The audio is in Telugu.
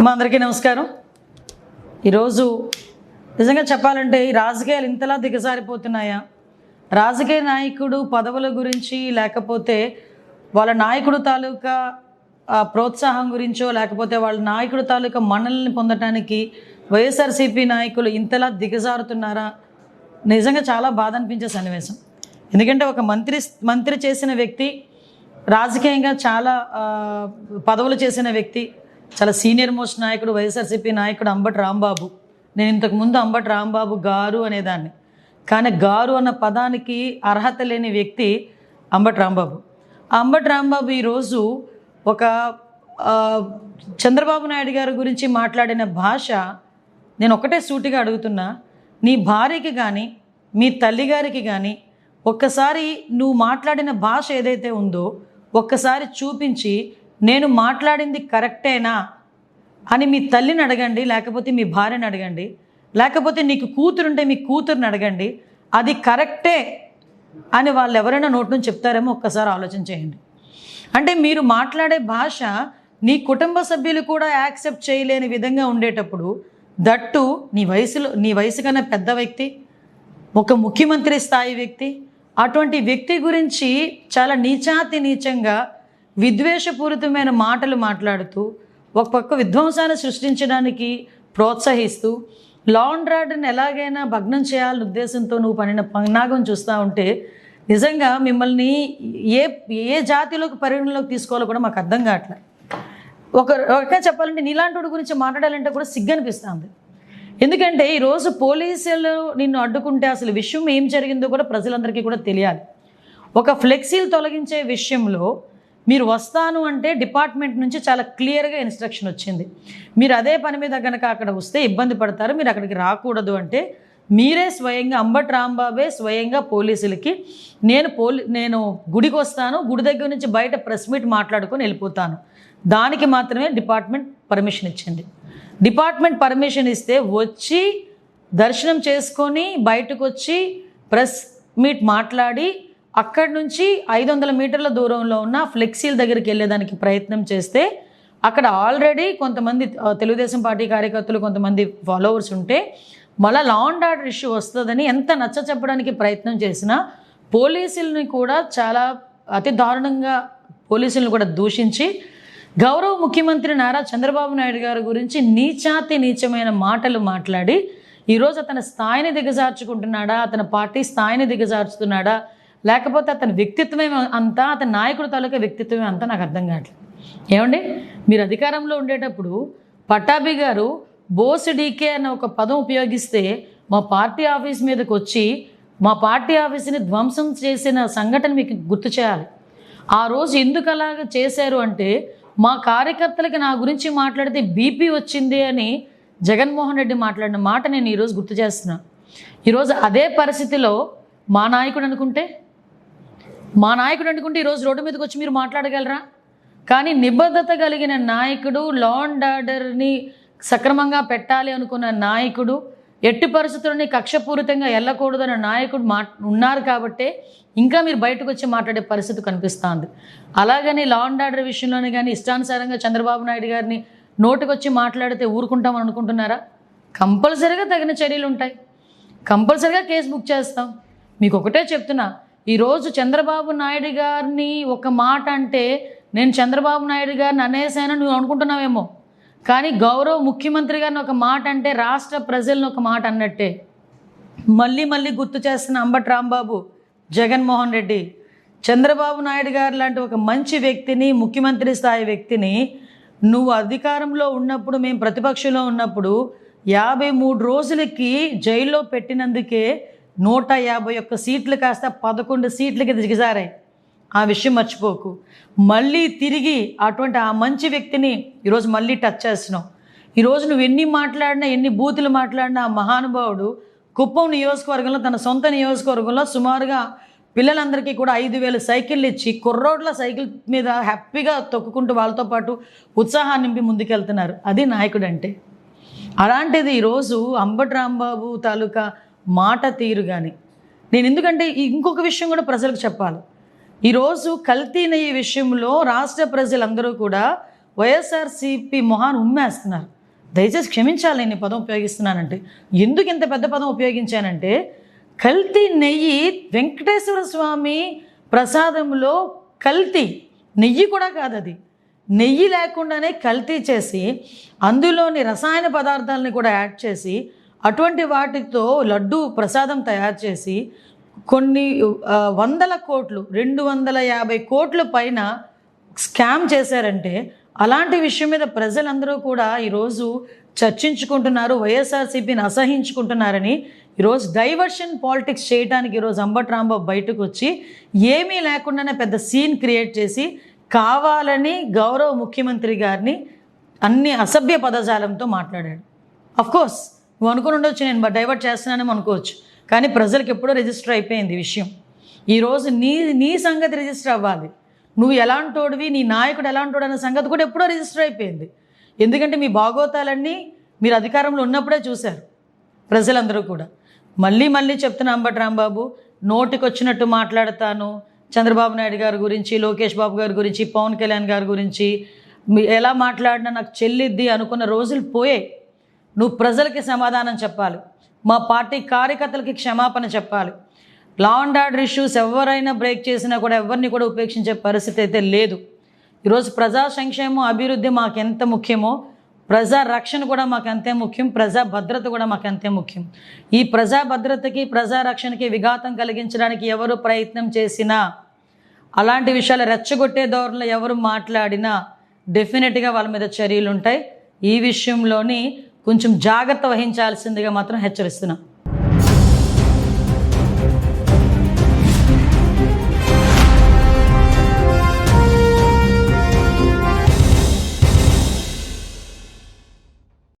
మా అందరికీ నమస్కారం. ఈరోజు నిజంగా చెప్పాలంటే ఈ రాజకీయాలు ఇంతలా దిగజారిపోతున్నాయా? రాజకీయ నాయకుడు పదవుల గురించి లేకపోతే వాళ్ళ నాయకుడు తాలూకా ప్రోత్సాహం గురించో లేకపోతే వాళ్ళ నాయకుడు తాలూకా మన్ననల్ని పొందటానికి వైఎస్ఆర్సీపీ నాయకులు ఇంతలా దిగజారుతున్నారా? నిజంగా చాలా బాధ అనిపించే సన్నివేశం. ఎందుకంటే ఒక మంత్రి చేసిన వ్యక్తి, రాజకీయంగా చాలా పదవులు చేసిన వ్యక్తి, చాలా సీనియర్ మోస్ట్ నాయకుడు, వైఎస్ఆర్సీపీ నాయకుడు అంబటి రాంబాబు. నేను ఇంతకుముందు అంబటి రాంబాబు గారు అనేదాన్ని, కానీ గారు అన్న పదానికి అర్హత లేని వ్యక్తి అంబటి రాంబాబు. అంబటి రాంబాబు ఈరోజు ఒక చంద్రబాబు నాయుడు గారి గురించి మాట్లాడిన భాష, నేను ఒకటే సూటిగా అడుగుతున్నా, నీ భార్యకి కానీ మీ తల్లిగారికి కానీ ఒక్కసారి నువ్వు మాట్లాడిన భాష ఏదైతే ఉందో ఒక్కసారి చూపించి నేను మాట్లాడింది కరెక్టేనా అని మీ తల్లిని అడగండి, లేకపోతే మీ భార్యని అడగండి, లేకపోతే నీకు కూతురుంటే మీ కూతురుని అడగండి, అది కరెక్టే అని వాళ్ళు ఎవరైనా నోటి నుంచి చెప్తారేమో ఒక్కసారి ఆలోచన చేయండి. అంటే మీరు మాట్లాడే భాష నీ కుటుంబ సభ్యులు కూడా యాక్సెప్ట్ చేయలేని విధంగా ఉండేటప్పుడు, దట్టు నీ వయసు కన్నా పెద్ద వ్యక్తి, ఒక ముఖ్యమంత్రి స్థాయి వ్యక్తి, అటువంటి వ్యక్తి గురించి చాలా నీచంగా విద్వేషపూరితమైన మాటలు మాట్లాడుతూ ఒక పక్క విధ్వంసాన్ని సృష్టించడానికి ప్రోత్సహిస్తూ లా అండ్ ఆర్డర్ని ఎలాగైనా భగ్నం చేయాలనే ఉద్దేశంతో నువ్వు పనిన పన్నాగం చూస్తూ ఉంటే నిజంగా మిమ్మల్ని ఏ జాతిలోకి పరిగణలోకి తీసుకోవాలో కూడా మాకు అర్థం కావట్లేదు. ఒక చెప్పాలంటే నీలాంటి వాడి గురించి మాట్లాడాలంటే కూడా సిగ్గు అనిపిస్తుంది. ఎందుకంటే ఈరోజు పోలీసులు నిన్ను అడ్డుకుంటే అసలు విషయం ఏం జరిగిందో కూడా ప్రజలందరికీ కూడా తెలియాలి. ఒక ఫ్లెక్సీలు తొలగించే విషయంలో మీరు వస్తాను అంటే డిపార్ట్మెంట్ నుంచి చాలా క్లియర్గా ఇన్స్ట్రక్షన్ వచ్చింది. మీరు అదే పని మీద కనుక అక్కడ వస్తే ఇబ్బంది పడతారు, మీరు అక్కడికి రాకూడదు అంటే మీరే స్వయంగా అంబటి రాంబాబే స్వయంగా పోలీసులకి నేను గుడికి వస్తాను, గుడి దగ్గర నుంచి బయట ప్రెస్ మీట్ మాట్లాడుకొని వెళ్ళిపోతాను, దానికి మాత్రమే డిపార్ట్మెంట్ పర్మిషన్ ఇచ్చింది. డిపార్ట్మెంట్ పర్మిషన్ ఇస్తే వచ్చి దర్శనం చేసుకొని బయటకు వచ్చి ప్రెస్ మీట్ మాట్లాడి అక్కడి నుంచి 500 మీటర్ల దూరంలో ఉన్న ఫ్లెక్సీల దగ్గరికి వెళ్ళేదానికి ప్రయత్నం చేస్తే అక్కడ ఆల్రెడీ కొంతమంది తెలుగుదేశం పార్టీ కార్యకర్తలు, కొంతమంది ఫాలోవర్స్ ఉంటే మళ్ళీ లా అండ్ ఆర్డర్ ఇష్యూ వస్తుందని ఎంత నచ్చ చెప్పడానికి ప్రయత్నం చేసినా పోలీసుల్ని కూడా చాలా అతి దారుణంగా పోలీసులను కూడా దూషించి గౌరవ ముఖ్యమంత్రి నారా చంద్రబాబు నాయుడు గారి గురించి నీచమైన మాటలు మాట్లాడి ఈరోజు అతని స్థాయిని దిగజార్చుకుంటున్నాడా, అతని పార్టీ స్థాయిని దిగజార్చుతున్నాడా, లేకపోతే అతని వ్యక్తిత్వమే అంతా, అతని నాయకుడు తాలూకా వ్యక్తిత్వమే అంతా నాకు అర్థం కావట్లేదు. ఏమండి, మీరు అధికారంలో ఉండేటప్పుడు పట్టాభి గారు బోస్ డీకే అన్న ఒక పదం ఉపయోగిస్తే మా పార్టీ ఆఫీస్ మీదకి వచ్చి మా పార్టీ ఆఫీస్ని ధ్వంసం చేసిన సంఘటన మీకు గుర్తు చేయాలి. ఆ రోజు ఎందుకు అలాగ చేశారు అంటే మా కార్యకర్తలకి నా గురించి మాట్లాడితే బీపీ వచ్చింది అని జగన్మోహన్ రెడ్డి మాట్లాడిన మాట నేను ఈరోజు గుర్తు చేస్తున్నా. ఈరోజు అదే పరిస్థితిలో మా నాయకుడు అనుకుంటే ఈరోజు రోడ్డు మీదకి వచ్చి మీరు మాట్లాడగలరా? కానీ నిబద్ధత కలిగిన నాయకుడు, లా అండ్ ఆర్డర్ని సక్రమంగా పెట్టాలి అనుకున్న నాయకుడు, ఎట్టి పరిస్థితులని కక్షపూరితంగా వెళ్ళకూడదన్న నాయకుడు ఉన్నారు కాబట్టే ఇంకా మీరు బయటకు వచ్చి మాట్లాడే పరిస్థితి కనిపిస్తుంది. అలాగని లా అండ్ ఆర్డర్ విషయంలోనే కానీ ఇష్టానుసారంగా చంద్రబాబు నాయుడు గారిని నోటికొచ్చి మాట్లాడితే ఊరుకుంటాం అనుకుంటున్నారా? కంపల్సరీగా తగిన చర్యలు ఉంటాయి, కంపల్సరీగా కేసు బుక్ చేస్తాం. మీకు ఒకటే చెప్తున్నా, ఈరోజు చంద్రబాబు నాయుడు గారిని ఒక మాట అంటే నేను చంద్రబాబు నాయుడు గారిని అనేసానని నువ్వు అనుకుంటున్నావేమో, కానీ గౌరవ ముఖ్యమంత్రి గారిని ఒక మాట అంటే రాష్ట్ర ప్రజలను ఒక మాట అన్నట్టే. మళ్ళీ గుర్తు చేస్తున్న అంబటి రాంబాబు, జగన్మోహన్ రెడ్డి, చంద్రబాబు నాయుడు గారు లాంటి ఒక మంచి వ్యక్తిని, ముఖ్యమంత్రి స్థాయి వ్యక్తిని నువ్వు అధికారంలో ఉన్నప్పుడు, మేము ప్రతిపక్షంలో ఉన్నప్పుడు 53 రోజులకి జైల్లో పెట్టినందుకే 151 సీట్లు కాస్త 11 సీట్లకి దిగజారాయి. ఆ విషయం మర్చిపోకు. మళ్ళీ తిరిగి అటువంటి ఆ మంచి వ్యక్తిని ఈరోజు మళ్ళీ టచ్ చేస్తున్నావు. ఈరోజు నువ్వు ఎన్ని మాట్లాడినా, ఎన్ని బూతులు మాట్లాడినా ఆ మహానుభావుడు కుప్పం నియోజకవర్గంలో, తన సొంత నియోజకవర్గంలో సుమారుగా పిల్లలందరికీ కూడా 5,000 సైకిళ్ళు ఇచ్చి కుర్రోడ్ల సైకిల్ మీద హ్యాపీగా తొక్కుకుంటూ వాళ్ళతో పాటు ఉత్సాహాన్ని నింపి ముందుకెళ్తున్నారు. అది నాయకుడు అంటే. అలాంటిది ఈరోజు అంబటి రాంబాబు తాలూకా మాట తీరు కానీ నేను ఎందుకంటే ఇంకొక విషయం కూడా ప్రజలకు చెప్పాలి. ఈరోజు కల్తీ నెయ్యి విషయంలో రాష్ట్ర ప్రజలందరూ కూడా వైఎస్ఆర్సీపీ మొహాన్ని ఉమ్మేస్తున్నారు. దయచేసి క్షమించాలి నేను ఈ పదం ఉపయోగిస్తున్నానంటే. ఎందుకు ఇంత పెద్ద పదం ఉపయోగించానంటే, కల్తీ నెయ్యి వెంకటేశ్వర స్వామి ప్రసాదంలో కల్తీ నెయ్యి కూడా కాదు, అది నెయ్యి లేకుండానే కల్తీ చేసి అందులోని రసాయన పదార్థాలని కూడా యాడ్ చేసి అటువంటి వాటితో లడ్డు ప్రసాదం తయారు చేసి కొన్ని వందల కోట్లు 250 కోట్ల పైన స్కామ్ చేశారంటే, అలాంటి విషయం మీద ప్రజలందరూ కూడా ఈరోజు చర్చించుకుంటున్నారు, వైఎస్ఆర్సీపీని అసహించుకుంటున్నారని. ఈరోజు డైవర్షన్ పాలిటిక్స్ చేయడానికి ఈరోజు అంబటి రాంబాబు బయటకు వచ్చి ఏమీ లేకుండానే పెద్ద సీన్ క్రియేట్ చేసి కావాలని గౌరవ ముఖ్యమంత్రి గారిని అన్ని అసభ్య పదజాలంతో మాట్లాడాడు. అఫ్కోర్స్ నువ్వు అనుకుని ఉండొచ్చు నేను డైవర్ట్ చేస్తున్నానని అనుకోవచ్చు, కానీ ప్రజలకు ఎప్పుడో రిజిస్టర్ అయిపోయింది విషయం. ఈరోజు నీ సంగతి రిజిస్టర్ అవ్వాలి. నువ్వు ఎలాంటోడివి, నీ నాయకుడు ఎలాంటోడు అనే సంగతి కూడా ఎప్పుడో రిజిస్టర్ అయిపోయింది. ఎందుకంటే మీ భాగోతాలన్నీ మీరు అధికారంలో ఉన్నప్పుడే చూశారు ప్రజలందరూ కూడా. మళ్ళీ చెప్తున్నా అంబటి రాంబాబు, నోటికొచ్చినట్టు మాట్లాడతాను, చంద్రబాబు నాయుడు గారి గురించి, లోకేష్ బాబు గారి గురించి, పవన్ కళ్యాణ్ గారి గురించి ఎలా మాట్లాడినా నాకు చెల్లిద్ది అనుకున్న రోజులు పోయాయి. నువ్వు ప్రజలకి సమాధానం చెప్పాలి, మా పార్టీ కార్యకర్తలకి క్షమాపణ చెప్పాలి. లా అండ్ ఆర్డర్ ఇష్యూస్ ఎవరైనా బ్రేక్ చేసినా కూడా ఎవరిని కూడా ఉపేక్షించే పరిస్థితి అయితే లేదు. ఈరోజు ప్రజా సంక్షేమం, అభివృద్ధి మాకు ఎంత ముఖ్యమో ప్రజా రక్షణ కూడా మాకు అంతే ముఖ్యం, ప్రజా భద్రత కూడా మాకు అంతే ముఖ్యం. ఈ ప్రజా భద్రతకి, ప్రజా రక్షణకి విఘాతం కలిగించడానికి ఎవరు ప్రయత్నం చేసినా, అలాంటి విషయాలు రెచ్చగొట్టే ధోరణిలో ఎవరు మాట్లాడినా డెఫినెట్గా వాళ్ళ మీద చర్యలు ఉంటాయి. ఈ విషయంలోని కొంచెం జాగ్రత్త వహించాల్సిందిగా మాత్రం హెచ్చరిస్తున్నాం.